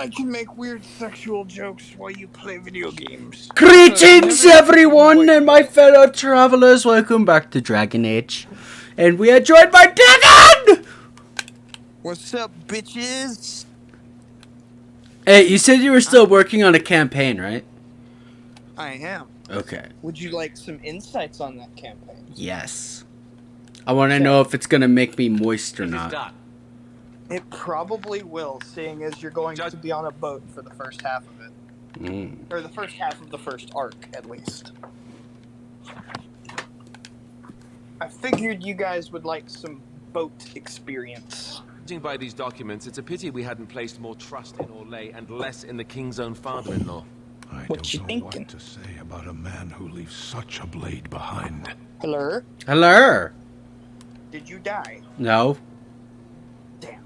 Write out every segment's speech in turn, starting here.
I can make weird sexual jokes while you play video games. Greetings, everyone, and my fellow travelers. Welcome back to Dragon Age. And we are joined by Devin! What's up, bitches? Hey, you said you were still working on a campaign, right? I am. Okay. Would you like some insights on that campaign? Yes. I want to know if it's going to make me moist or Is it not. done? It probably will, seeing as you're going to be on a boat for the first half of it. Or the first half of the first arc, at least. I figured you guys would like some boat experience. Judging by these documents, it's a pity we hadn't placed more trust in Orlais and less in the king's own father-in-law. I What you don't know thinking? what to say about a man who leaves such a blade behind. Hello? Hello? Did you die? No. Damn.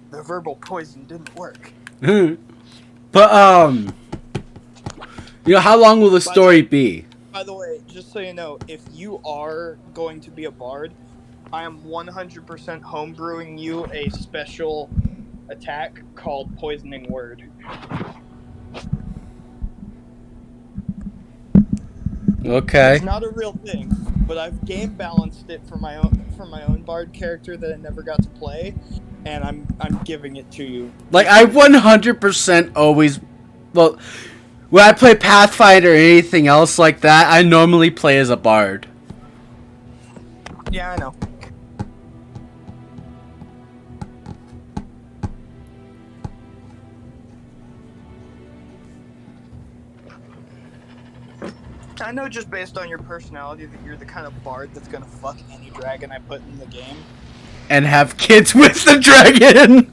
The verbal poison didn't work. But, you know, how long will the story be? By the way, just so you know, if you are going to be a bard, I am 100% homebrewing you a special attack called Poisoning Word. Okay. It's not a real thing, but I've game balanced it for my own bard character that I never got to play, and I'm giving it to you. Like, I 100% always... Well, when I play Pathfinder or anything else like that, I normally play as a bard. Yeah, I know. I know just based on your personality that you're the kind of bard that's gonna fuck any dragon I put in the game. And have kids with the dragon!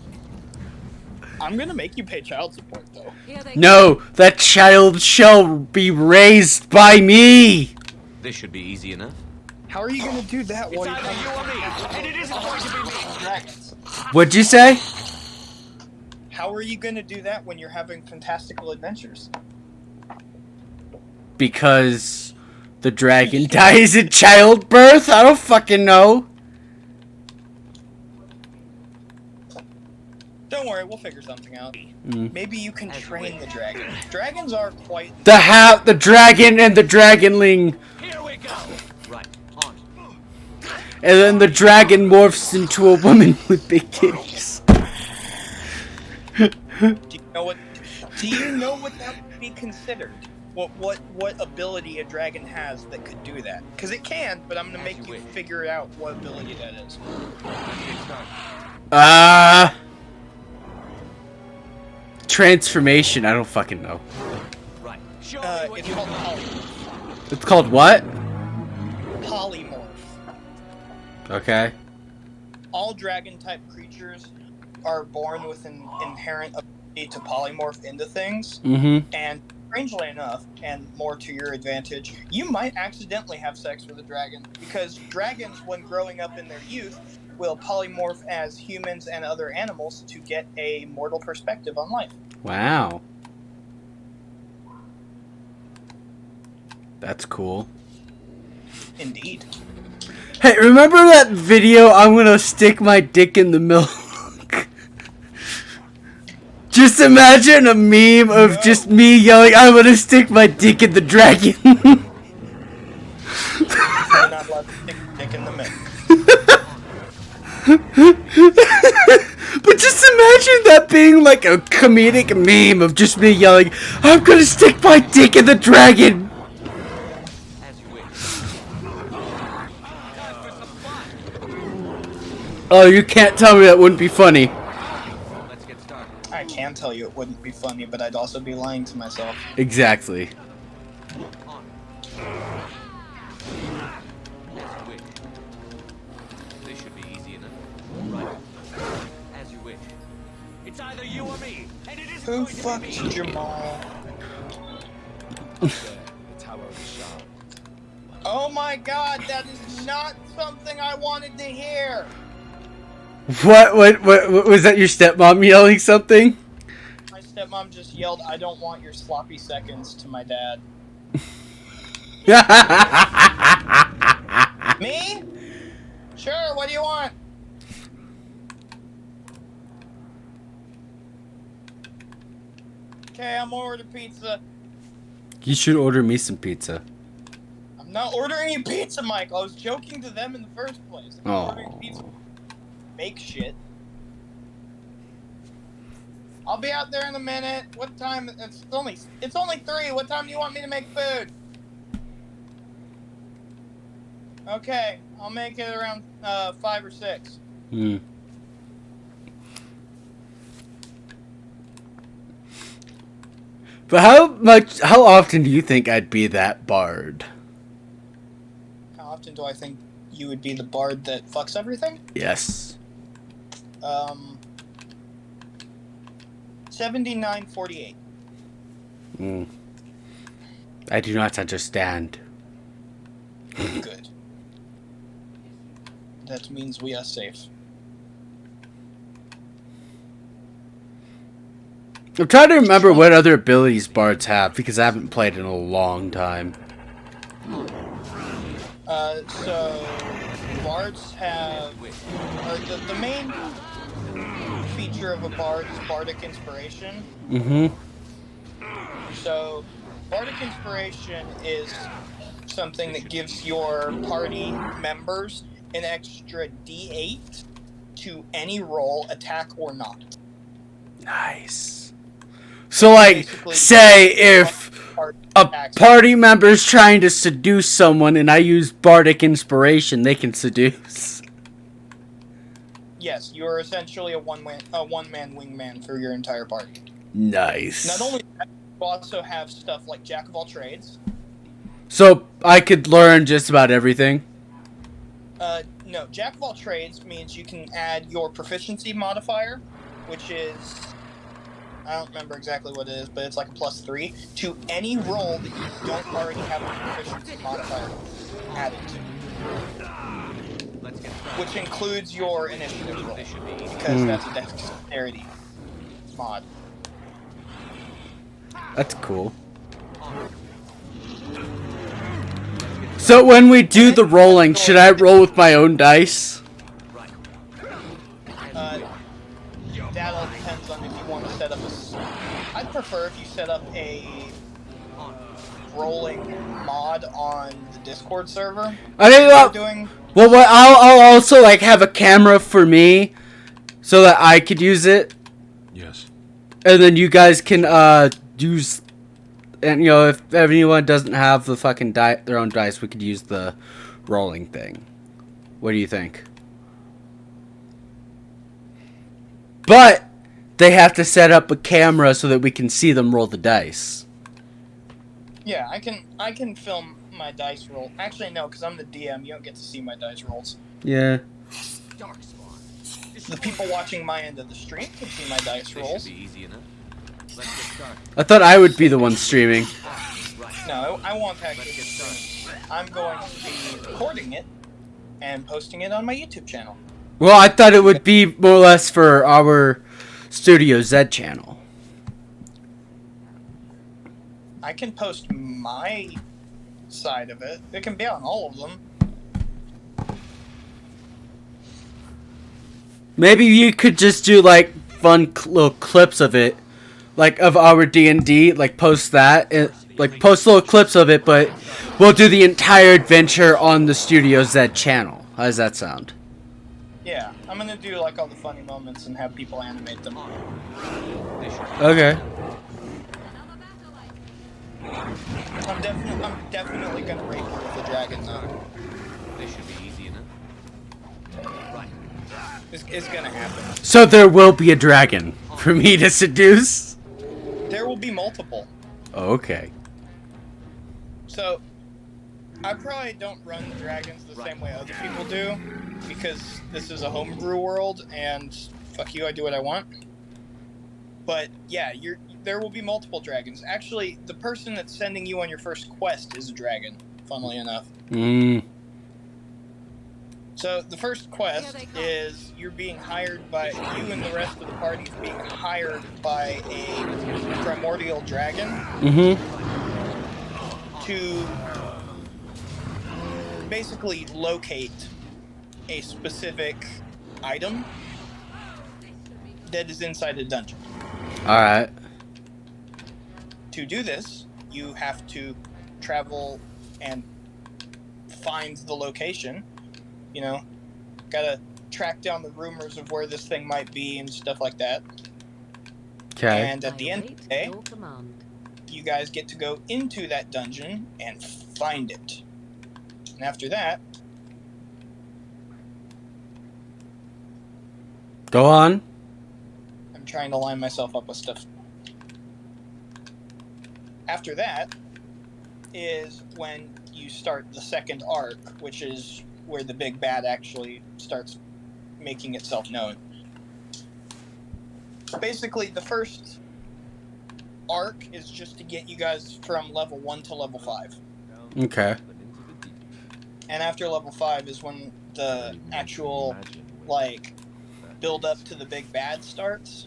I'm gonna make you pay child support, though. No, that child shall be raised by me! This should be easy enough. How are you gonna do that while you're either you or me, and it isn't going to be me. dragons? What'd you say? How are you gonna do that when you're having fantastical adventures? Because the dragon dies in childbirth? I don't fucking know. Don't worry, we'll figure something out. Maybe you can train the dragon. Dragons are quite... The dragon and the dragonling. Here we go. Right, on. And then the dragon morphs into a woman with big titties. Do you know what that would be considered? What ability a dragon has that could do that? Because it can, but I'm gonna make you figure out what ability that is. Transformation, I don't fucking know. Right. It's called polymorph. It's called what? Polymorph. Okay. All dragon-type creatures are born with an inherent ability to polymorph into things. Mm-hmm. And strangely enough, and more to your advantage, you might accidentally have sex with a dragon, because dragons, when growing up in their youth, will polymorph as humans and other animals to get a mortal perspective on life. Wow. That's cool. Indeed. Hey, remember that video, I'm gonna stick my dick in the milk? Just imagine a meme of just me yelling, I'm gonna stick my dick in the dragon. You're not allowed to stick your dick in the milk. But just imagine that being like a comedic meme of just me yelling, I'm gonna stick my dick in the dragon. As you wish. Oh, you can't tell me that wouldn't be funny. Let's get started. I can tell you it wouldn't be funny, but I'd also be lying to myself. Exactly. On. As you wish. This should be easy enough. Right. As you wish. It's either you or me, and it isn't Who going to fucked be me. Jamal? The Tower of the Shard. Oh my god, that is not something I wanted to hear! What was that, your stepmom yelling something? My stepmom just yelled, I don't want your sloppy seconds, to my dad. Me? Sure, what do you want? Okay, I'm gonna order pizza. You should order me some pizza. I'm not ordering you pizza, Michael. I was joking to them in the first place. I'm ordering pizza. Make shit. I'll be out there in a minute. What time? It's only 3. What time do you want me to make food? Okay, I'll make it around 5 or 6. Hmm. But how often do you think I'd be that bard? How often do I think you would be the bard that fucks everything? Yes. 79-48. Hmm. I do not understand. Good. That means we are safe. I'm trying to remember what other abilities bards have because I haven't played in a long time. So bards have, or the main feature of a bard is bardic inspiration. Mm-hmm. So bardic inspiration is something that gives your party members an extra D8 to any roll, attack or not. Nice. So, like, Basically, say if a attacks. party member's trying to seduce someone and I use bardic inspiration, they can seduce. Yes, you are essentially a one-man wingman for your entire party. Nice. Not only that, you also have stuff like Jack of all trades. So, I could learn just about everything? No, Jack of all trades means you can add your proficiency modifier, which is, I don't remember exactly what it is, but it's like a +3 to any roll that you don't already have a proficiency modifier added to. Which includes your initiative roll, because that's a dexterity mod. That's cool. So when we do the rolling, should I roll with my own dice? That all depends on if you want to set up I'd prefer if you set up a rolling mod on the Discord server. I mean, well, what, I'll also like have a camera for me, so that I could use it, Yes. and then you guys can use. And you know, if anyone doesn't have the fucking their own dice, we could use the rolling thing. What do you think? But they have to set up a camera so that we can see them roll the dice. Yeah, I can film my dice roll. Actually, no, because I'm the DM. You don't get to see my dice rolls. Yeah. The people watching my end of the stream can see my dice rolls. I thought I would be the one streaming. No, I won't actually stream. I'm going to be recording it and posting it on my YouTube channel. Well, I thought it would be more or less for our Studio Z channel. I can post my side of it. It can be on all of them. Maybe you could just do like fun little clips of it, like of our D&D, like post that, and, like post little clips of it, but we'll do the entire adventure on the Studio Z channel. How does that sound? Yeah, I'm gonna do like all the funny moments and have people animate them. Okay. I'm definitely gonna rape you with a dragon though. This should be easy enough. Right. It's gonna happen. So there will be a dragon for me to seduce? There will be multiple. Okay. So, I probably don't run dragons the same way other people do, because this is a homebrew world, and fuck you, I do what I want. But yeah, there will be multiple dragons. Actually, the person that's sending you on your first quest is a dragon, funnily enough. So the first quest is you're being hired by, you and the rest of the party is being hired by a primordial dragon to basically locate a specific item that is inside a dungeon. Alright. to do this, you have to travel and find the location. You know, gotta track down the rumors of where this thing might be and stuff like that. Okay. And at the end of the day, you guys get to go into that dungeon and find it. And after that, Go on. I'm trying to line myself up with stuff. After that is when you start the second arc, which is where the big bad actually starts making itself known. Basically, the first arc is just to get you guys from level 1 to level 5. Okay. And after level 5 is when the actual, like, build up to the big bad starts.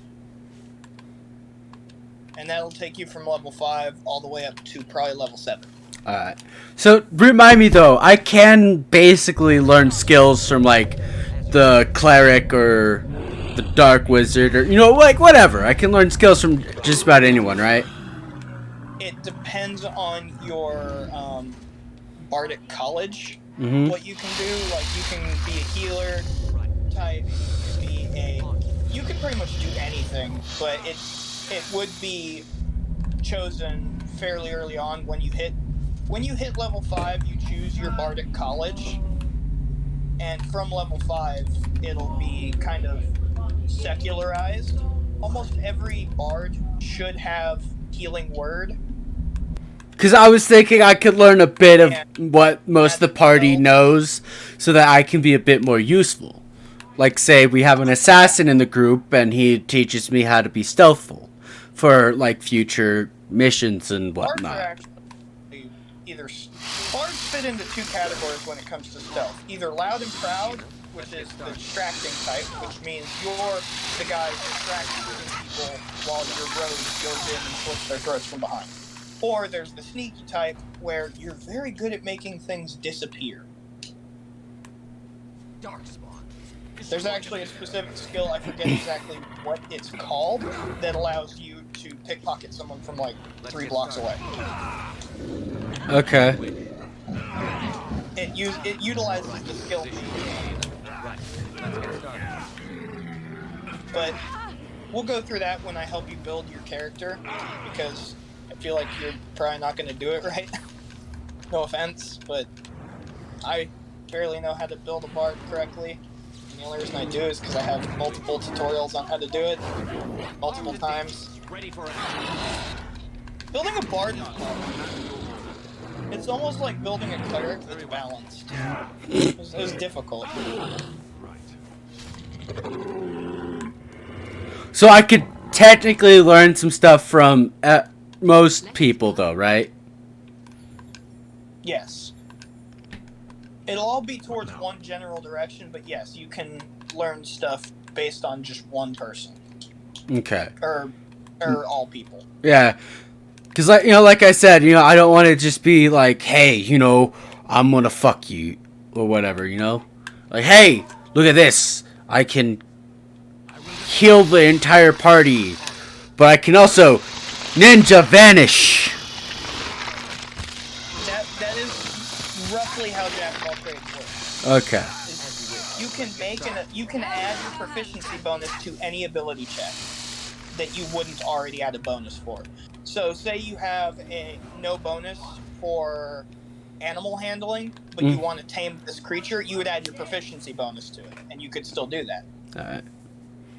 And that'll take you from level 5 all the way up to probably level 7. Alright. So, remind me though, I can basically learn skills from, like, the cleric or the dark wizard or, you know, like, whatever. I can learn skills from just about anyone, right? It depends on your bardic college, Mm-hmm. what you can do. Like, you can be a healer type, you can pretty much do anything, but it would be chosen fairly early on when you hit level 5. You choose your bardic college, and from level 5 it'll be kind of secularized. Almost every bard should have healing word. Because I was thinking I could learn a bit of what most of the party knows so that I can be a bit more useful. Like, say, we have an assassin in the group and he teaches me how to be stealthful for, like, future missions and Bards are whatnot. actually bards fit into 2 categories when it comes to stealth. Either loud and proud, which is the distracting type, which means you're the guy distracting people while your rogue goes in and slits their throats from behind. Or there's the sneaky type, where you're very good at making things disappear. Darkspawn. There's actually a specific skill, I forget exactly what it's called, that allows you to pickpocket someone from like 3 blocks away. Okay. It utilizes the skill tree. Right. Let's get started. But we'll go through that when I help you build your character, because I feel like you're probably not going to do it right. No offense, but I barely know how to build a bard correctly. And the only reason I do is because I have multiple tutorials on how to do it, multiple times. Ready for Building a bard is hard. It's almost like building a cleric that's balanced. It was difficult. So I could technically learn some stuff from most people, though, right? Yes. It'll all be towards one general direction, but yes, you can learn stuff based on just one person. Okay. Or all people. Yeah. Because, like I said, I don't want to just be like, hey, I'm going to fuck you or whatever, Like, hey, look at this. I can heal the entire party, but I can also ninja vanish. That is roughly how Jack of all trades works. Okay. You can add your proficiency bonus to any ability check that you wouldn't already add a bonus for. So say you have a no bonus for animal handling, but you want to tame this creature, you would add your proficiency bonus to it, and you could still do that. Alright.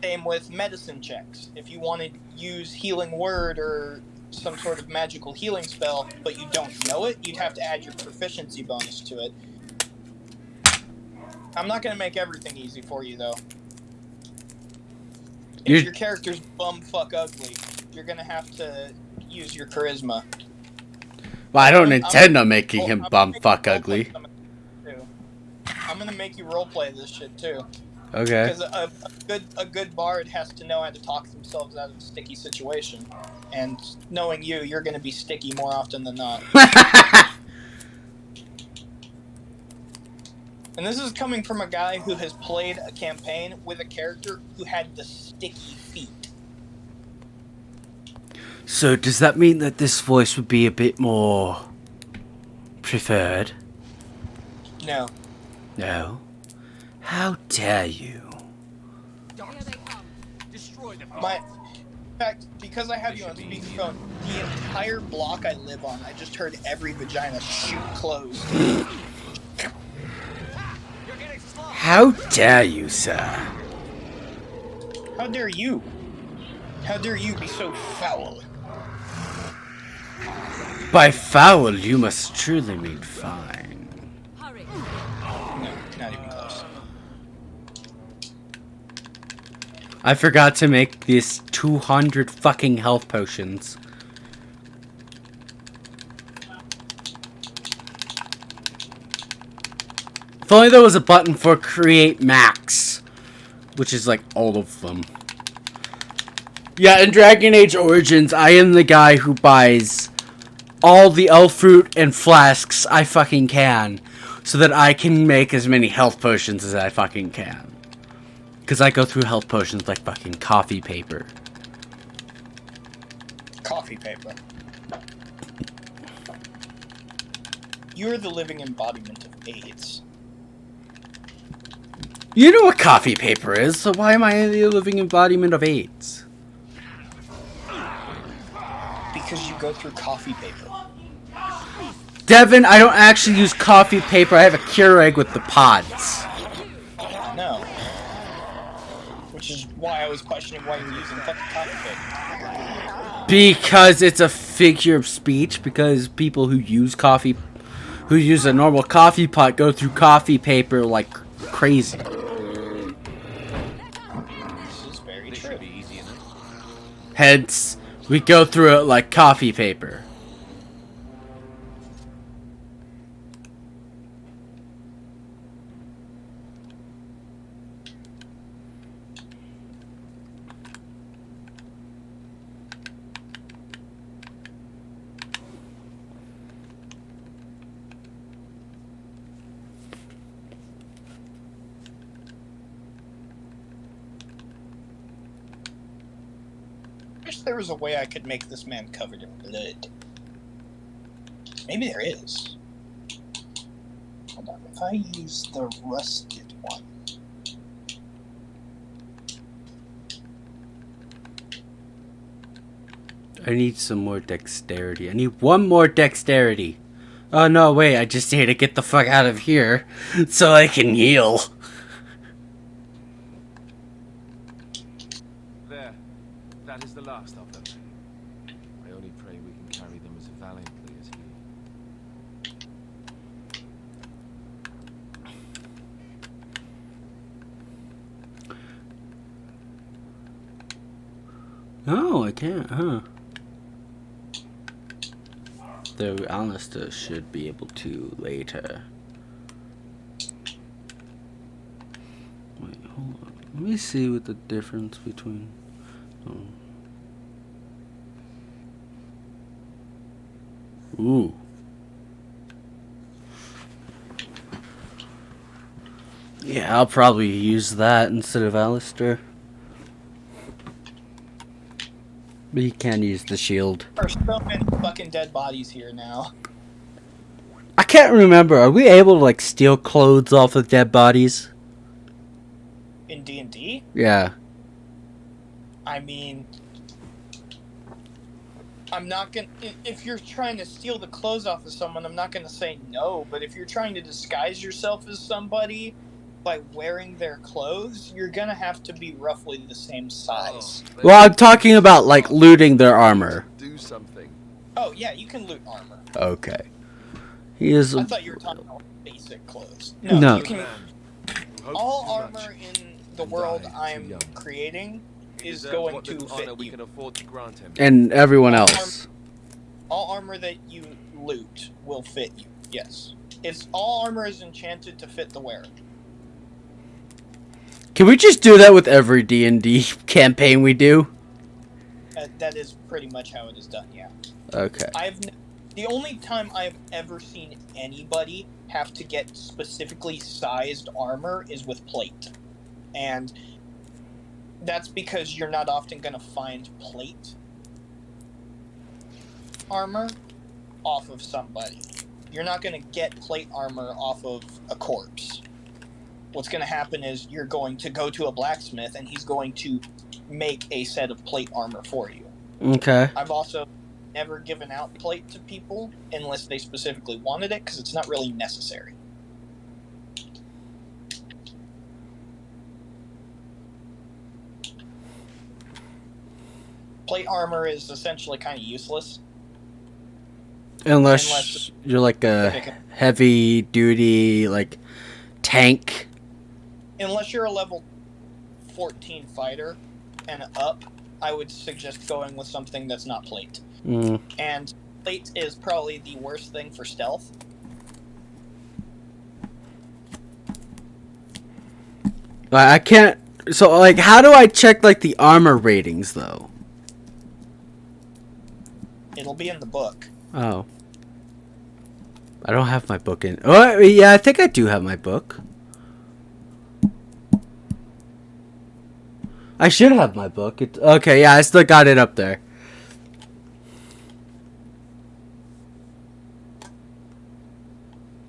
Same with medicine checks. If you want to use healing word or some sort of magical healing spell, but you don't know it, you'd have to add your proficiency bonus to it. I'm not going to make everything easy for you, though. If your character's bumfuck ugly, you're going to have to use your charisma. Well, I don't intend on making him bumfuck ugly. I'm going to make you roleplay this shit, too. Okay. Because a good bard has to know how to talk themselves out of a sticky situation. And knowing you're going to be sticky more often than not. And this is coming from a guy who has played a campaign with a character who had the sticky feet. So does that mean that this voice would be a bit more preferred? No. No. How dare you? Destroy them. In fact, because I have you on speakerphone, the entire block I live on, I just heard every vagina shoot closed. You're getting slow. How dare you, sir? How dare you? How dare you be so foul? By foul, you must truly mean fine. Hurry. No, not even close. I forgot to make these 200 fucking health potions. If only there was a button for create max, which is like all of them. Yeah, in Dragon Age Origins, I am the guy who buys all the elf fruit and flasks I fucking can, so that I can make as many health potions as I fucking can. Because I go through health potions like fucking coffee paper. Coffee paper. You're the living embodiment of AIDS. You know what coffee paper is, so why am I the living embodiment of AIDS? Because you go through coffee paper. Devin, I don't actually use coffee paper, I have a Keurig with the pods. No. Which is why I was questioning why you're using fucking coffee paper. Because it's a figure of speech, because people who use a normal coffee pot go through coffee paper like crazy. This is very This true. should be easy enough. Hence, we go through it like coffee paper. I wish there was a way I could make this man covered in blood. Maybe there is. Hold on, if I use the rusted one. I need some more dexterity. I need one more dexterity. Oh no, wait, I just need to get the fuck out of here so I can heal. There. That is the last of them. I only pray we can carry them as valiantly as he. No, I can't, huh? Though Alistair should be able to later. Wait, hold on. Let me see what the difference between... Ooh. Yeah, I'll probably use that instead of Alistair. But he can use the shield. There are so many fucking dead bodies here now. I can't remember. Are we able to like steal clothes off of dead bodies? In D&D? Yeah. I mean... I'm not gonna... If you're trying to steal the clothes off of someone, I'm not gonna say no, but if you're trying to disguise yourself as somebody by wearing their clothes, you're gonna have to be roughly the same size. Well, I'm talking about like looting their armor. Do something. Oh, yeah, you can loot armor. Okay. He is. I thought you were talking about basic clothes. No, No. you can... Man, who hopes All too much armor in the and world died too I'm young. creating He is deserves going what to little honor fit we you. can afford to grant him. And everyone else. All armor that you loot will fit you. Yes. It's all armor is enchanted to fit the wearer. Can we just do that with every D&D campaign we do? That is pretty much how it is done. Yeah. Okay. The only time I've ever seen anybody have to get specifically sized armor is with plate, and that's because you're not often going to find plate armor off of somebody. You're not going to get plate armor off of a corpse. What's going to happen is you're going to go to a blacksmith and he's going to make a set of plate armor for you. Okay. I've also never given out plate to people unless they specifically wanted it, because it's not really necessary. Plate armor is essentially kind of useless. Unless you're like a heavy duty like tank. Unless you're a level 14 fighter and up, I would suggest going with something that's not plate. And plate is probably the worst thing for stealth. I can't. So like, how do I check like the armor ratings though? It'll be in the book. Oh. I don't have my book in. Oh, yeah, I think I do have my book. I should have my book. Okay, yeah, I still got it up there.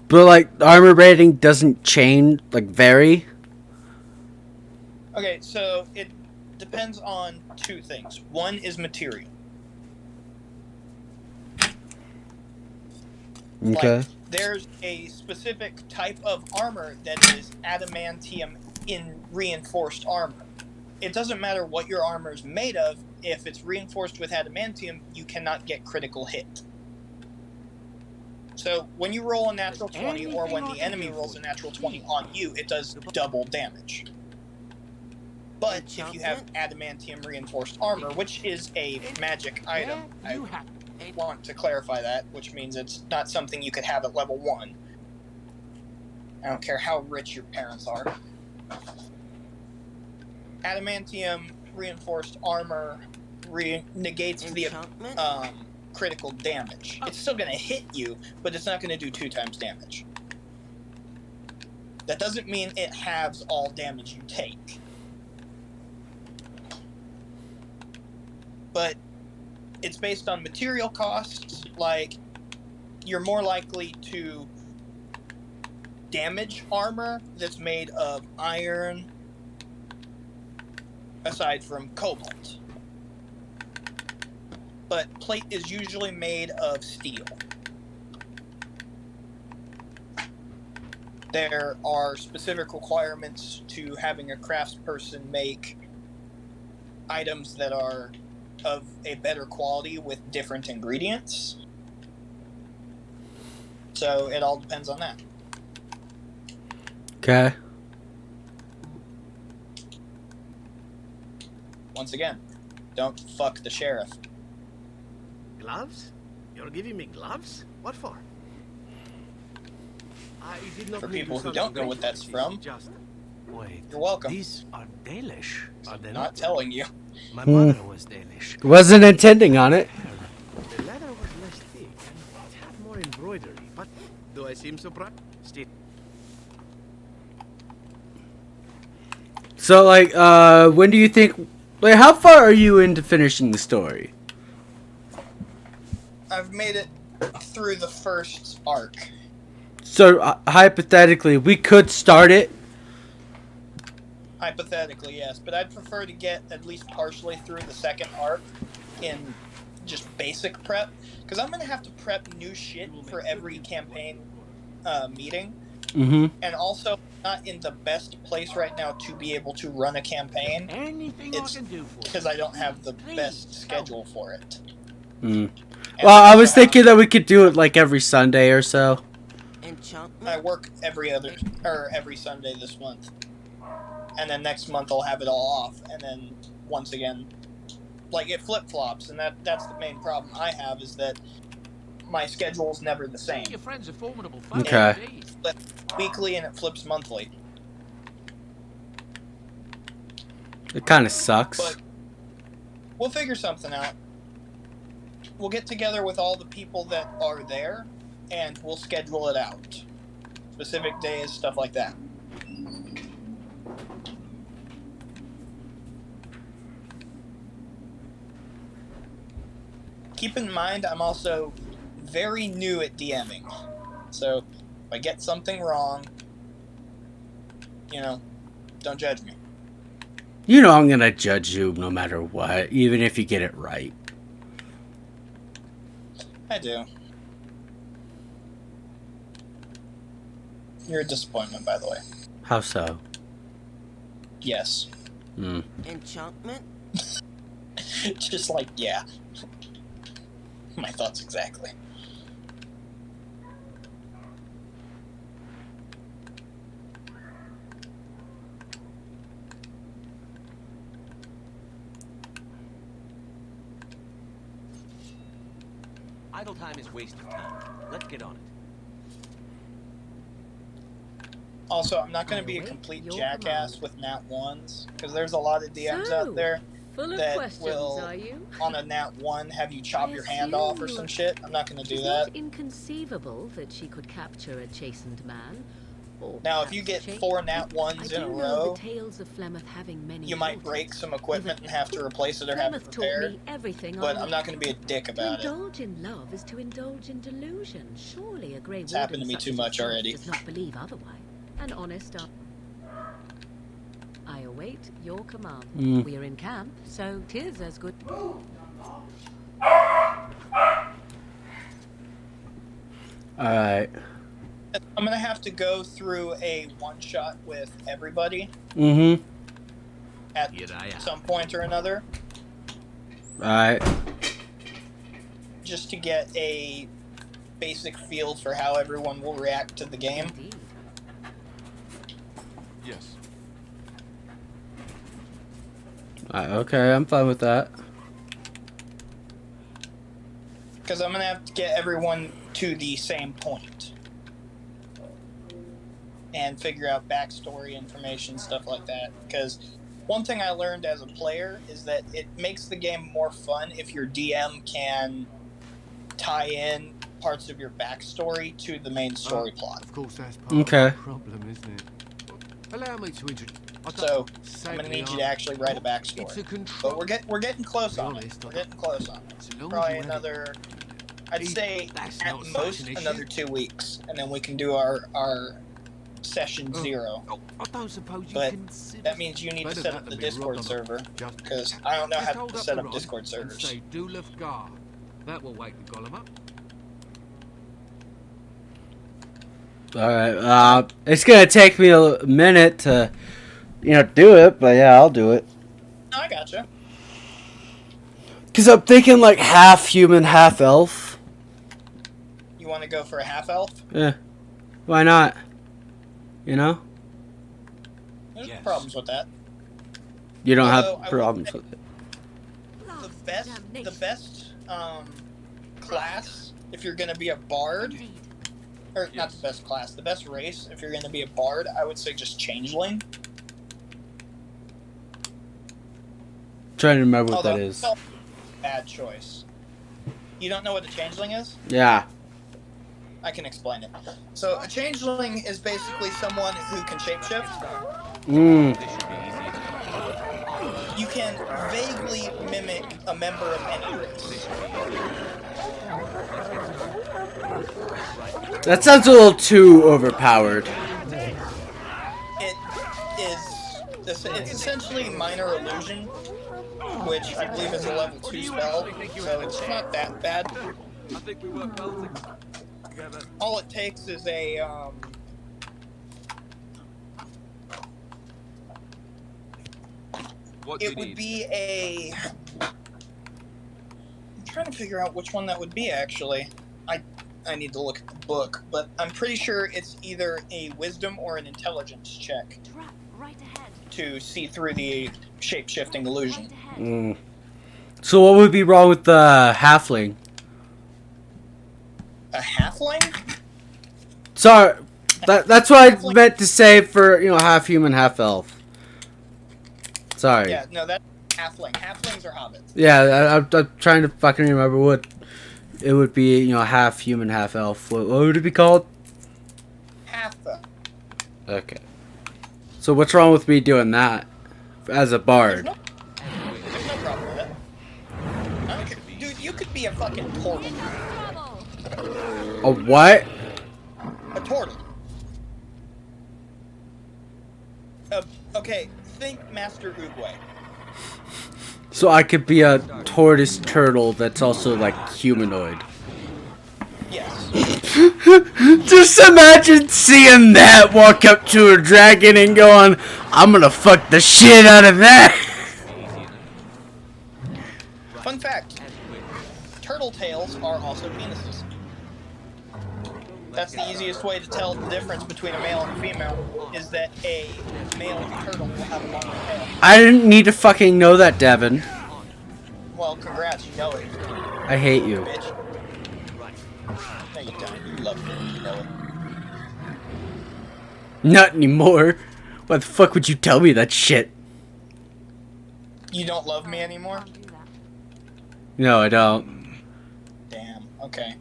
But, like, armor rating doesn't change, like, vary? Okay, so it depends on two things. One is material. Okay. Like, there's a specific type of armor that is adamantium in reinforced armor. It doesn't matter what your armor is made of. If it's reinforced with adamantium, you cannot get critical hit. So when you roll a natural 20, or when the enemy rolls a natural 20 on you, it does double damage. But if you have adamantium reinforced armor, which is a magic item, I want to clarify that, which means it's not something you could have at level 1. I don't care how rich your parents are. Adamantium reinforced armor negates the critical damage. It's still going to hit you, but it's not going to do 2 times damage. That doesn't mean it halves all damage you take. But it's based on material costs. Like, you're more likely to damage armor that's made of iron, aside from cobalt. But plate is usually made of steel. There are specific requirements to having a craftsperson make items that are of a better quality with different ingredients. So it all depends on that. Okay. Once again, don't fuck the sheriff. Gloves? You're giving me gloves? What for? I did not For mean people to who sound don't know what ungrateful, that's this is from, Just Wait. you're welcome. These are Dalish, are they Not not? telling you. My mother was Dalish. Wasn't intending on it. the leather was less thick and it had more embroidery. But do I seem surprised? Still, So, like, when do you think... Like, how far are you into finishing the story? I've made it through the first arc. So, hypothetically, we could start it. Hypothetically, yes, but I'd prefer to get at least partially through the second arc in just basic prep, because I'm going to have to prep new shit for every campaign meeting, Mm-hmm. and also not in the best place right now to be able to run a campaign. Anything It's I can do for because I don't have the best schedule for it. Mm. And Well, I was also thinking that we could do it, like, every Sunday or so. I work every Sunday this month, and then next month I'll have it all off, and then once again, like, it flip flops, and that's the main problem I have, is that my schedule's never the same. Your friend's a formidable foe. Okay. Indeed. It flips weekly and it flips monthly. It kind of sucks. But we'll figure something out. We'll get together with all the people that are there, and we'll schedule it out. Specific days, stuff like that. keep in mind, I'm also very new at DMing. So, if I get something wrong, don't judge me. You know I'm gonna judge you no matter what, even if you get it right. I do. You're a disappointment, by the way. How so? Yes. Enchantment? Just like, yeah. My thoughts exactly. Idle time is wasted time. Let's get on it. Also, I'm not going to be a Wait, complete your jackass command. with nat ones, because there's a lot of DMs out there Full of that questions, will, are you? on a nat one, have you chop I your hand off or assume some shit. I'm not going to do It's that. not inconceivable that she could capture a chastened man. Or Now, if you perhaps get change 4 him. nat ones I in a do know row, the tales of Flemeth having many you might daughters. break some equipment and have to replace it or have it Flemeth taught repaired. me everything But I I'm not going to be a dick To about it. indulge in love is to indulge in delusion. Surely a grey It's happened to me such too as much yourself already. does not believe otherwise. An honest I await your command. We are in camp, so 'tis as good. Alright. I'm going to have to go through a one-shot with everybody Mm-hmm. at Here I am. some point or another, Alright. just to get a basic feel for how everyone will react to the game. Indeed. Yes. Okay, I'm fine with that. Because I'm going to have to get everyone to the same point. And figure out backstory information, stuff like that. Because one thing I learned as a player is that it makes the game more fun if your DM can tie in parts of your backstory to the main story plot. Of course, that's part Okay. of the problem, isn't it? Allow me to introduce. So, I'm going to need you to actually write a It's backstory. a control. But we're getting close To be on it. honest, We're getting close on it. So long as Probably you have it. another, I'd say That's at not such most an issue. another 2 weeks, and then we can do our session 0. Oh, I don't suppose you But consider. That means you need to Better set that up the than be Discord robbed on server, Just because I don't know just how hold to up set the up rod Discord and servers. say Dulaf Gar. That will wake the golem up. Alright, it's gonna take me a minute to, do it, but yeah, I'll do it. I gotcha. Cause I'm thinking like half human, half elf. You want to go for a half elf? Yeah. Why not? You know? There's Yes. problems with that. You don't Although, have I will problems say- with it. The best class if you're gonna be a bard, or not Yes. the best class, the best race if you're gonna be a bard, I would say just changeling. Trying to remember what Although that is. bad choice. You don't know what a changeling is? Yeah. I can explain it. So a changeling is basically someone who can shapeshift. Mm. This should be easy enough. You can vaguely mimic a member of any race. That sounds a little too overpowered. It is it's essentially minor illusion, which I believe is a level 2 spell, so it's not that bad. I think we work well together. All it takes is a What do you it would need? be a I'm trying to figure out which one that would be actually. I need to look at the book, but I'm pretty sure it's either a wisdom or an intelligence check Trap right ahead. to see through the shape-shifting illusion. Right ahead. Mm. So what would be wrong with the halfling? A halfling? Sorry, that's what I meant to say for half human, half elf. Sorry. Yeah, no, that's halfling. Halflings are hobbits. Yeah, I'm trying to fucking remember what it would be. Half human, half elf. What would it be called? Half Okay. So what's wrong with me doing that as a bard? There's no problem with it. Dude, you could be a fucking turtle. A what? A turtle. Okay, think Master Oogway. So I could be a tortoise turtle that's also like humanoid. Yes. Just imagine seeing that walk up to a dragon and going, I'm gonna fuck the shit out of that. Fun fact. Turtle tails are also penises. That's the easiest way to tell the difference between a male and a female, is that a male turtle will have a longer tail. I didn't need to fucking know that, Devin. Well, congrats, you know it, I hate you. bitch. No, you don't. You love me, you know it. Not anymore. Why the fuck would you tell me that shit? You don't love me anymore? No, I don't. Damn, okay.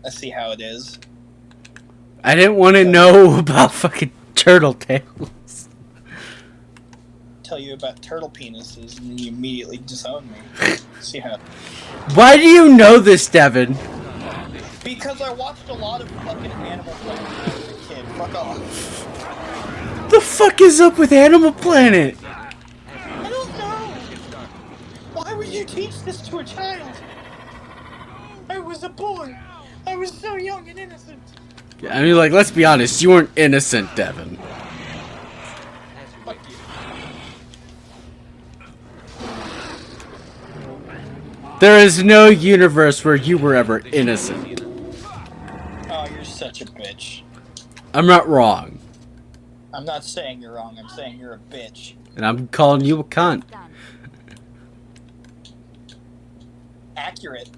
Let's see how it is. I didn't want to know about fucking turtle tails. Tell you about turtle penises and you immediately disown me. See how? Why do you know this, Devin? Because I watched a lot of fucking Animal Planet when I was a kid. Fuck off. The fuck is up with Animal Planet? I don't know. Why would you teach this to a child? I was a boy. I was so young and innocent. I mean, like, let's be honest, you weren't innocent, Devin. Fuck you. There is no universe where you were ever innocent. Oh, you're such a bitch. I'm not wrong. I'm not saying you're wrong. I'm saying you're a bitch. And I'm calling you a cunt. Accurate.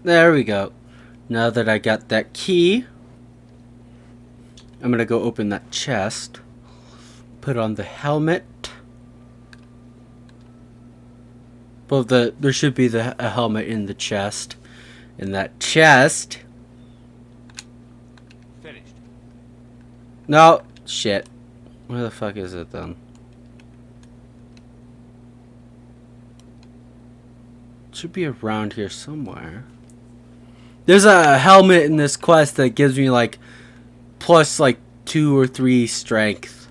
There we go. Now that I got that key, I'm gonna go open that chest. Put on the helmet. Well, there should be a helmet in the chest. In that chest. Finished. No, shit. Where the fuck is it then? It should be around here somewhere. There's a helmet in this quest that gives me like plus like 2 or 3 strength.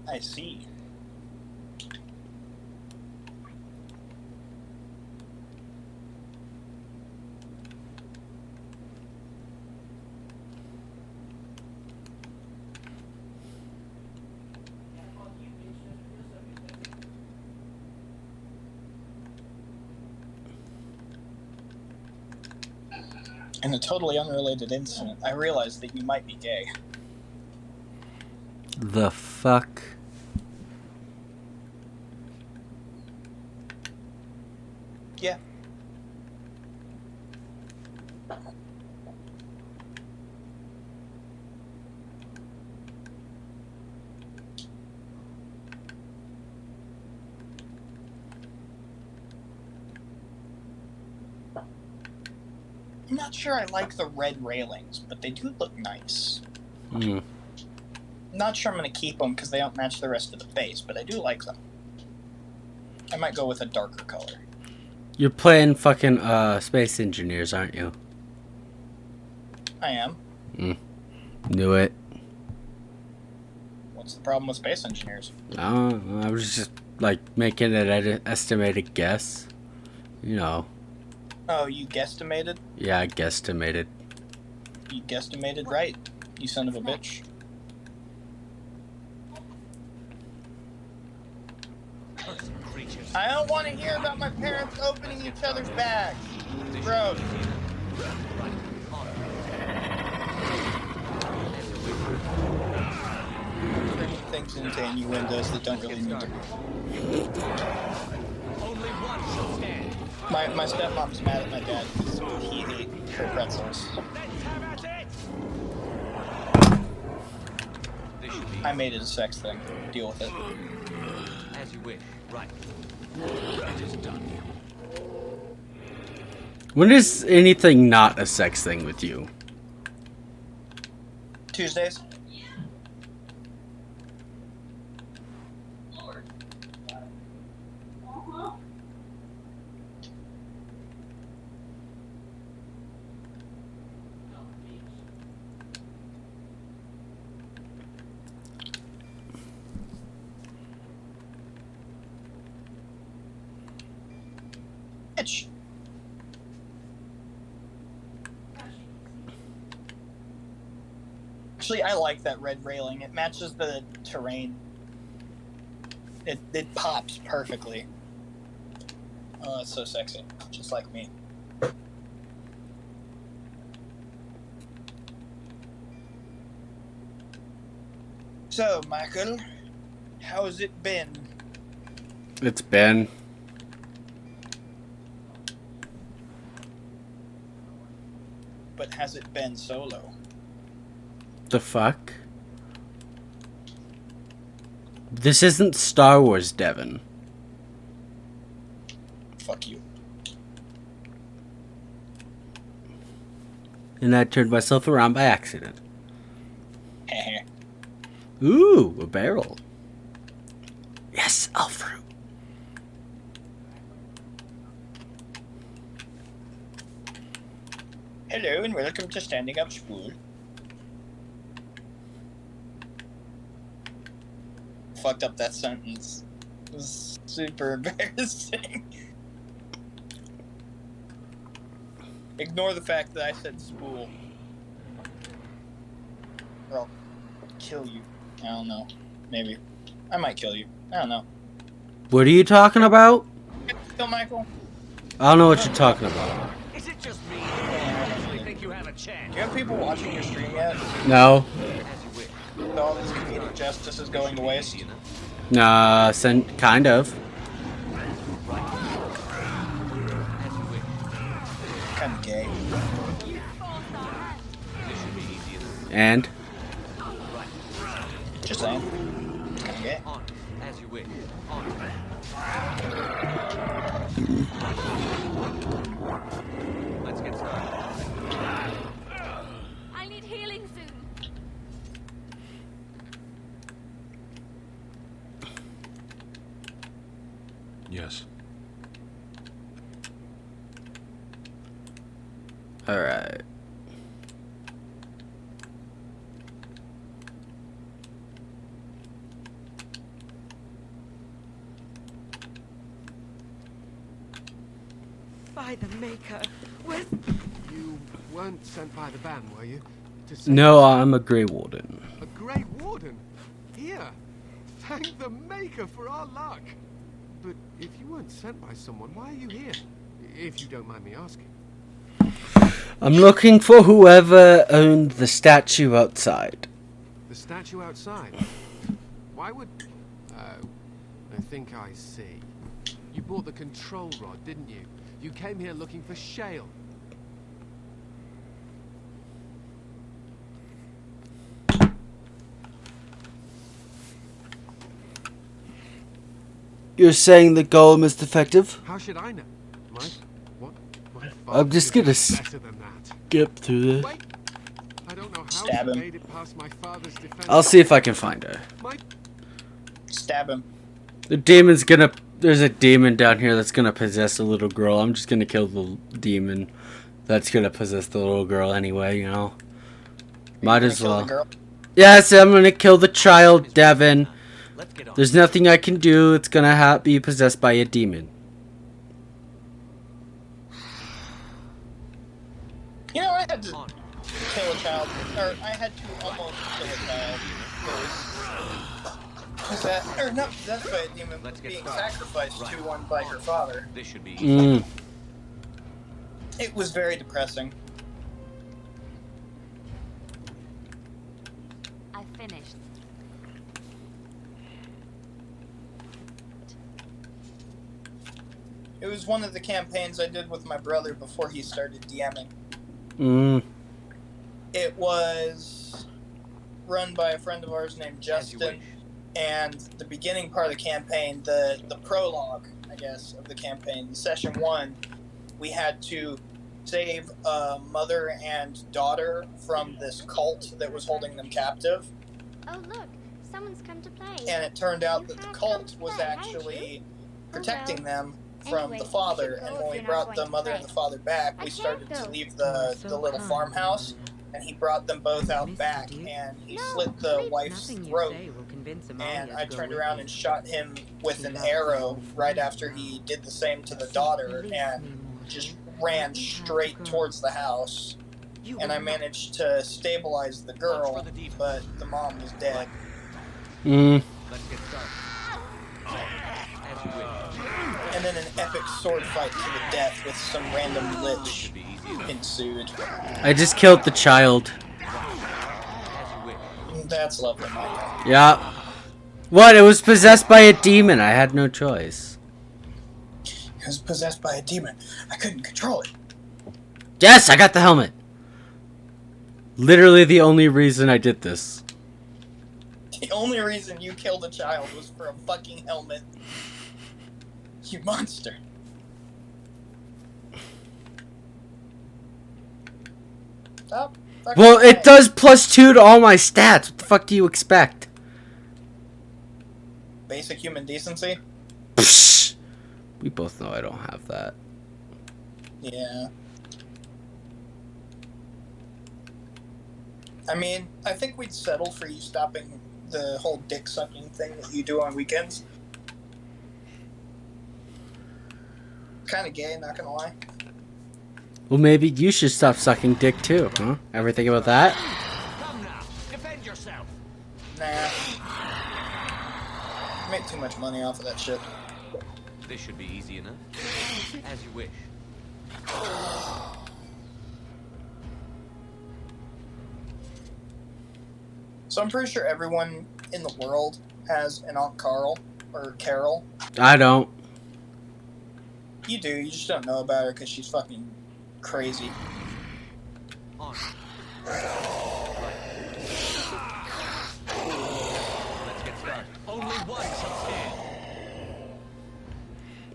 I see. In a totally unrelated incident, I realized that you might be gay. The fuck? Yeah. I'm not sure I like the red railings, but they do look nice. Hmm. Not sure I'm going to keep them because they don't match the rest of the base, but I do like them. I might go with a darker color. You're playing fucking Space Engineers, aren't you? I am. Knew it. What's the problem with Space Engineers? I was just like making an estimated guess. You know. Oh, you guesstimated? Yeah, I guesstimated. You guesstimated right, you son of a bitch. I don't want to hear about my parents opening each other's bags. Gross. Turning things into innuendos that don't really need to. My stepmom's mad at my dad because he ate her pretzels. I made it a sex thing. Deal with it. As you wish. Right. It is done. When is anything not a sex thing with you? Tuesdays. Bitch. Actually, I like that red railing. It matches the terrain. It pops perfectly. Oh, it's so sexy. Just like me. So, Michael, how's it been? It's Ben. But has it been solo? The fuck? This isn't Star Wars, Devin. Fuck you. And I turned myself around by accident. Ooh, a barrel. Yes, Alfred. Hello and welcome to Standing Up Spool. Fucked up that sentence. It was super embarrassing. Ignore the fact that I said spool. Or I'll kill you. I don't know. Maybe. I might kill you. I don't know. What are you talking about? Kill Michael? I don't know what you're talking about. Is it just me? I actually think you have a chance. Do you have people watching your stream yet? No. As you wish. All this comedic justice is going to waste. You know? Nah, kind of. As you wish. Kind of gay. This should be easy enough. And? Just saying. Kind of gay. On. As you wish. On. Let's get started. I need healing soon. Yes. Alright. By the Maker. With You weren't sent by the ban, were you? To save No, I'm a Grey Warden. a Grey Warden? Here. Thank the Maker for our luck. But if you weren't sent by someone, why are you here? If you don't mind me asking. I'm looking for whoever owned the statue outside. The statue outside? Why would... Oh, I think I see. You bought the control rod, didn't you? You came here looking for Shale. You're saying the golem is defective? How should I know? What? My I'm just gonna better than that. skip through this. Wait. I don't know how Stab she him. made it past my father's defense. I'll see if I can find her. My Stab him. The demon's gonna... There's a demon down here that's gonna possess a little girl. I'm just gonna kill the demon that's gonna possess the little girl anyway, you know? Might as Kill the well. girl. Yes, I'm gonna kill the child, Devin. Let's get on. There's nothing I can do. It's gonna be possessed by a demon. You know, I had to On. kill a child, or I had to almost kill a child. Was that, or not possessed by a demon, Let's but get being started. sacrificed Right. to one by her father. This should be easy. It was very depressing. I finished. It was one of the campaigns I did with my brother before he started DMing. It was run by a friend of ours named As you Justin, wish. and the beginning part of the campaign, the prologue, I guess, of the campaign, session 1, we had to save a mother and daughter from this cult that was holding them captive. Oh look, someone's come to play. And it turned out You that the have cult come to was play, haven't actually you? protecting Oh, them from Anyway, the you father. should go And if when we you're not brought going the to mother play. and the father back, I we can't started go. to leave Oh, the so little kind, farmhouse, Marina. and he brought them both out Mr. back, Duke? and he No, slit the please. wife's Nothing you throat. say will convince Amalia And to I go turned with around you. and shot him with She an loves arrow you right more after now. he did the same to the So, daughter, release and me, mortal. just Let ran me have straight the girl. towards the house. You And will I not- managed to stabilize the girl, for the demon. but the mom was dead. Mm. Let's get started. As you wish. And then an epic sword fight to the death with some random lich Should be easy enough. ensued. I just killed the child. As you wish. That's lovely, Micah. Yeah. What? It was possessed by a demon. I had no choice. He was possessed by a demon. I couldn't control it. Yes, I got the helmet. Literally the only reason I did this. The only reason you killed a child was for a fucking helmet. You monster. Stop. fucking Well, lying. it does +2 to all my stats. What the fuck do you expect? Basic human decency? Psh. We both know I don't have that. Yeah. I mean, I think we'd settle for you stopping the whole dick sucking thing that you do on weekends. Kind of gay, not gonna lie. Well, maybe you should stop sucking dick too, huh? Ever think about that? Come now. Defend yourself. Nah. Make too much money off of that shit. This should be easy enough. As you wish. So I'm pretty sure everyone in the world has an Aunt Carl or Carol. I don't. You do, you just don't know about her because she's fucking crazy. On. Right. Let's get started. Only one shall stand.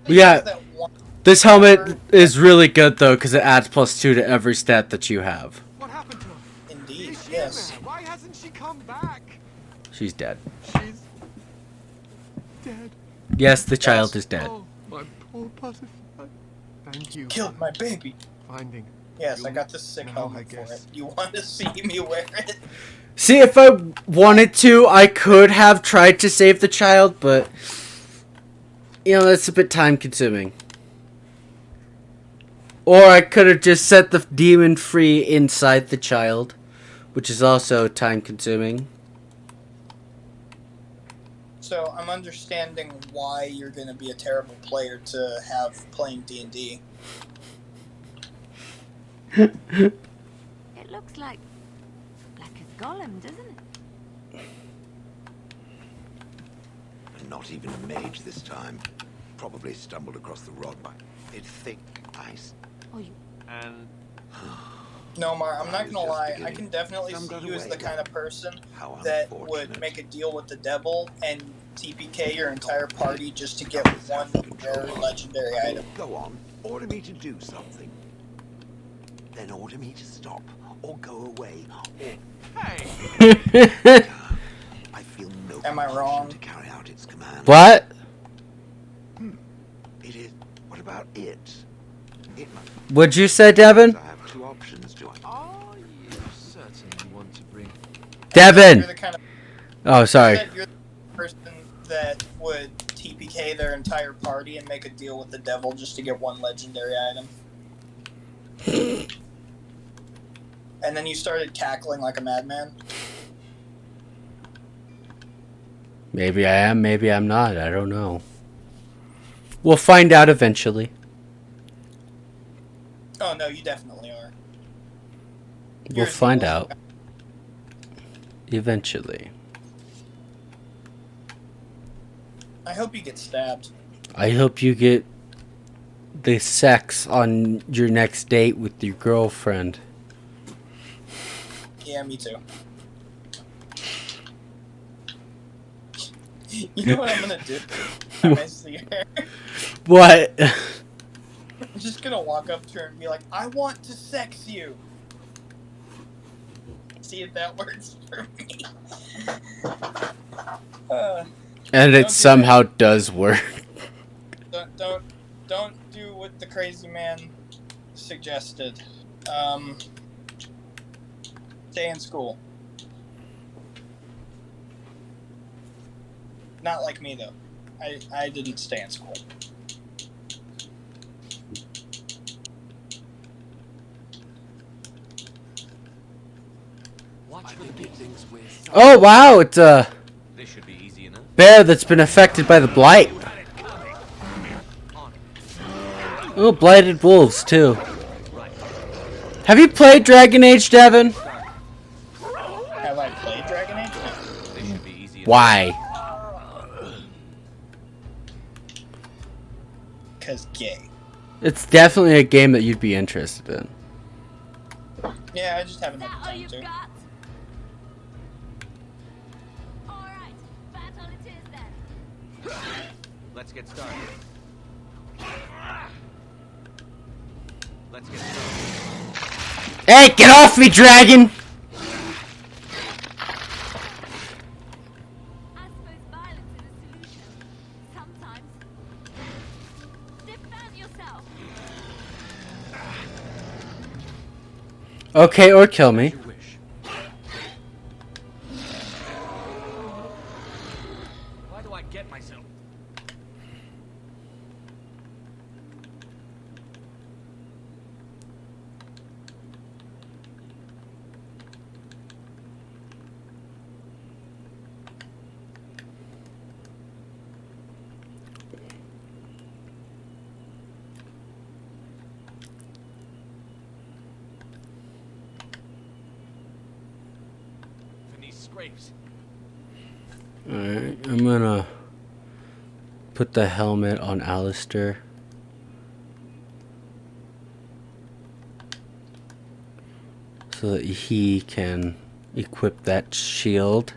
Yeah. That one This helmet is really good though because it adds +2 to every stat that you have. What happened to her? Indeed, Is she yes. there? Why hasn't she come back? She's dead. She's dead. Yes, the child is dead. Oh, my poor butterfly. Thank you. Killed my baby. Finding. Yes, I got this sick No, helmet I for it. guess. You want to see me wear it? See, if I wanted to, I could have tried to save the child, but you know, that's a bit time consuming. Or I could have just set the demon free inside the child, which is also time consuming. So I'm understanding why you're going to be a terrible player to have playing D&D. It looks like a golem, doesn't it? And not even a mage this time. Probably stumbled across the rod by it's thick ice. Oh, you. And No, Mar, I'm I not was going to just lie. I beginning. can definitely Some see got you as away. the kind of person How that would unfortunate. make a deal with the devil and TPK your entire party just to get one rare legendary item. Go on, order me to do something. Then order me to stop, or go away, or hey, I feel no Am I compulsion wrong? to carry out its command. What? It is. What about it? It must. What'd you say, Devin? I have two options. Do I? are you certain you want to bring? Devin! You're the kind of Oh, sorry. said you're the person that would TPK their entire party and make a deal with the devil just to get one legendary item. And then you started cackling like a madman. Maybe I am, maybe I'm not. I don't know. We'll find out eventually. Oh no, you definitely are. We'll You're find the- out eventually. I hope you get stabbed. I hope you get the sex on your next date with your girlfriend. Yeah, me too. You know what I'm gonna do? When I see her? What? I'm just gonna walk up to her and be like, I want to sex you. See if that works for me. And Don't it do somehow does work. Don't do what the crazy man suggested. Stay in school. Not like me though. I didn't stay in school. Watch for the bees. Oh wow, it's a This should be easy enough. bear that's been affected by the blight. Oh, blighted wolves too. Have you played Dragon Age, Devin? Have I played Dragon Age? No. This should be easy enough. Why? Cause gay. It's definitely a game that you'd be interested in. Yeah, I just haven't Is had that the all time you've to. got? Alright, battle it is then. Let's get started. Let's get started. Hey, get off me, dragon! I suppose violence is a solution. Sometimes. Defend yourself. Okay, or kill me. You wish. Why do I get myself? For these scrapes. Alright, I'm gonna put the helmet on Alistair. So that he can equip that shield.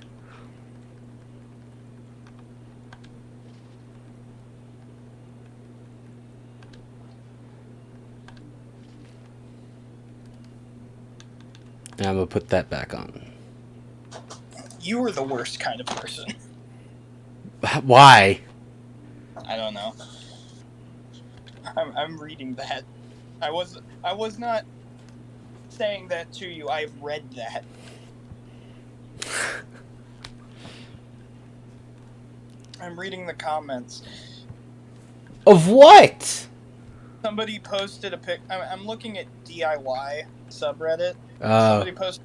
And I'm gonna put that back on. You were the worst kind of person. Why? I don't know. I'm reading that. I was not saying that to you. I've read that. I'm reading the comments. Of what? Somebody posted a pic. I'm looking at DIY subreddit. Somebody posted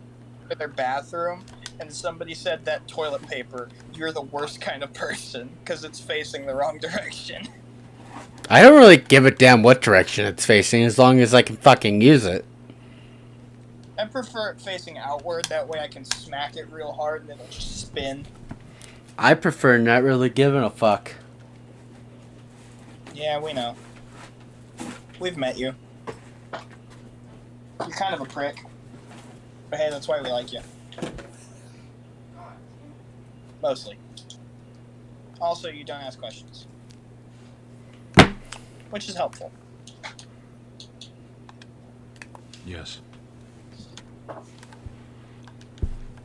their bathroom, and somebody said that toilet paper, you're the worst kind of person because it's facing the wrong direction. I don't really give a damn what direction it's facing as long as I can fucking use it. I prefer it facing outward. That way I can smack it real hard and it'll just spin. I prefer not really giving a fuck. Yeah, we know. We've met you. You're kind of a prick. But hey, that's why we like you. Mostly. Also, you don't ask questions. Which is helpful. Yes.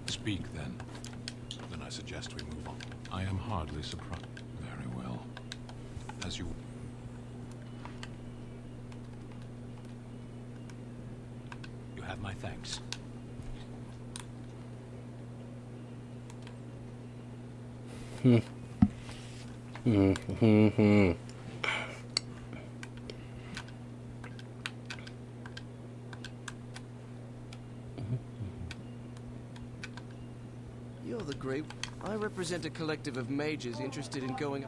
Speak, then. Then I suggest we move on. I am hardly surprised. Very well. As you... You have my thanks. You're the great... I represent a collective of mages interested in going...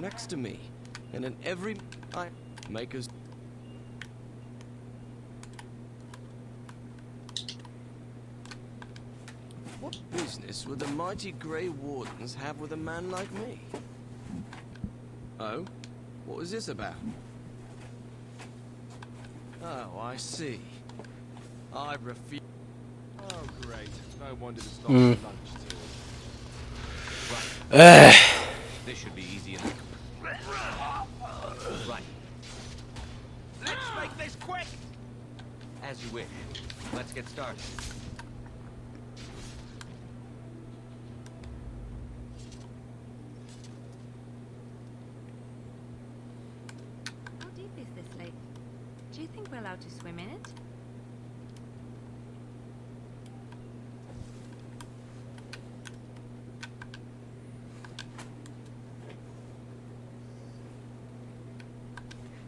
next to me. And in every... makers... What business would the mighty Grey Wardens have with a man like me? Oh? What was this about? Oh, I see. I refuse... Oh, great. No wonder this lot of lunch too. This should be easy enough. Right. quick! As you wish. Let's get started. How deep is this lake? Do you think we're allowed to swim in it?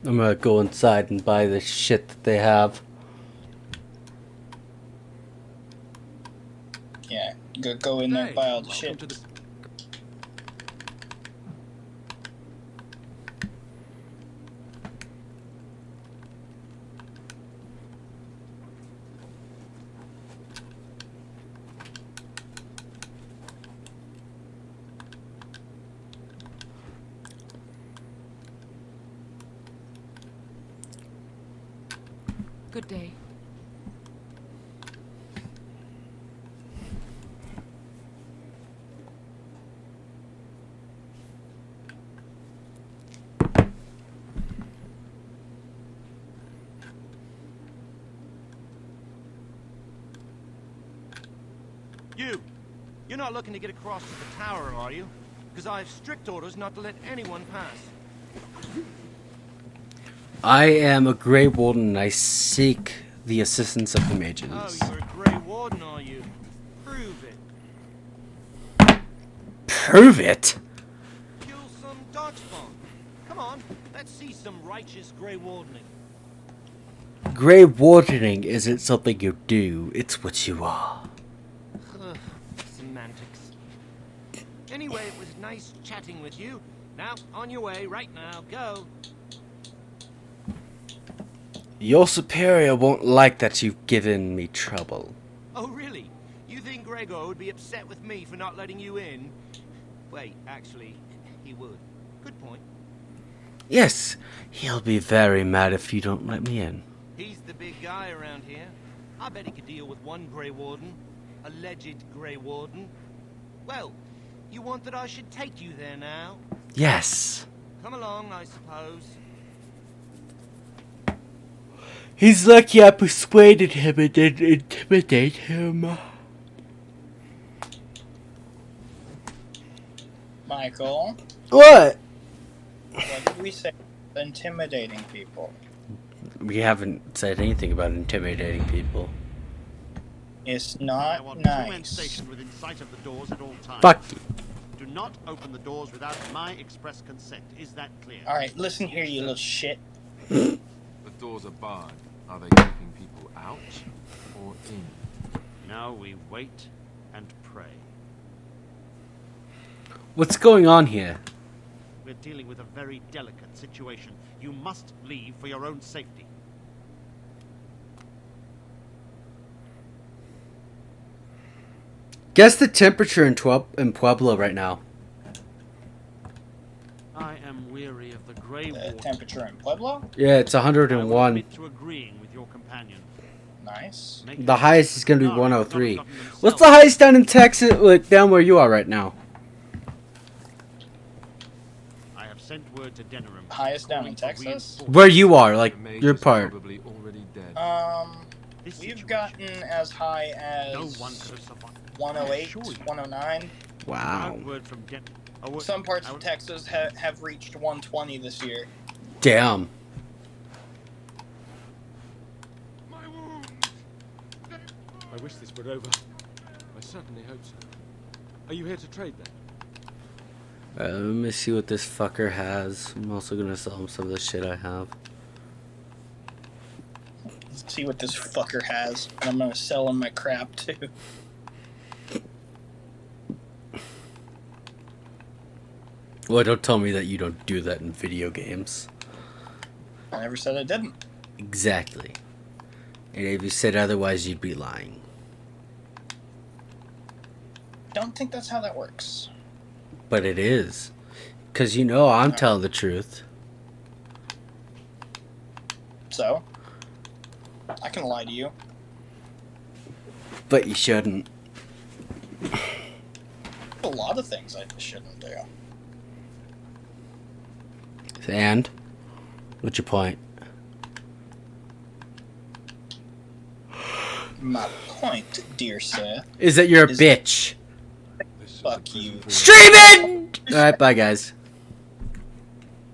I'm gonna go inside and buy the shit that they have. Yeah, go in there and buy all the shit. Good day. You're not looking to get across to the tower, are you? Because I have strict orders not to let anyone pass. I am a Grey Warden and I seek the assistance of the mages. Oh, you're a Grey Warden, are you? Prove it. Prove it? Kill some Darkspawn. Come on, let's see some righteous Grey Wardening. Grey Wardening isn't something you do, it's what you are. Ugh, semantics. Anyway, it was nice chatting with you. Now, on your way, right now, go. Your superior won't like that you've given me trouble. Oh, really? You think Gregor would be upset with me for not letting you in? Wait, actually, he would. Good point. Yes, he'll be very mad if you don't let me in. He's the big guy around here. I bet he could deal with one Grey Warden. Alleged Grey Warden. Well, you want that I should take you there now? Yes. Come along, I suppose. He's lucky I persuaded him and didn't intimidate him. Michael, What? what did we say? Intimidating people. We haven't said anything about intimidating people. It's I not want 2 men nice. stationed within sight of the doors at all times. Fuck you. Do not open the doors without my express consent. Is that clear? Alright, listen here, you little shit. The doors are barred. Are they keeping people out or in? Now we wait and pray. What's going on here? We're dealing with a very delicate situation. You must leave for your own safety. Guess the temperature in Pueblo right now. I am weary of the Grey The Warden. temperature in Pueblo? Yeah, it's I will 101. admit to agreeing with your companion. Nice. Make The it highest is gonna be not 103. gotten themselves. What's the highest down in Texas? Like down where you are right now? I have sent word to Denerim. Highest down in calling for Texas? reinforcements. Where you are, like The mage your is part. probably already dead. This We've situation, gotten as high as no one could have survived. 108, Sure you- 109. Wow. Without word from Den- a word- Some parts I of would- Texas have reached 120 this year. Damn. I wish this were over. I certainly hope so. Are you here to trade then? Let me see what this fucker has. I'm also gonna sell him some of the shit I have. Let's see what this fucker has. And I'm gonna sell him my crap too. Well, don't tell me that you don't do that in video games. I never said I didn't. Exactly. And if you said otherwise, you'd be lying. Don't think that's how that works. But it is. Because you know I'm telling the truth. So? I can lie to you. But you shouldn't. A lot of things I shouldn't do. And? What's your point? My point, dear sir, is that you're a is- bitch. fuck you. Streaming! Alright, bye guys.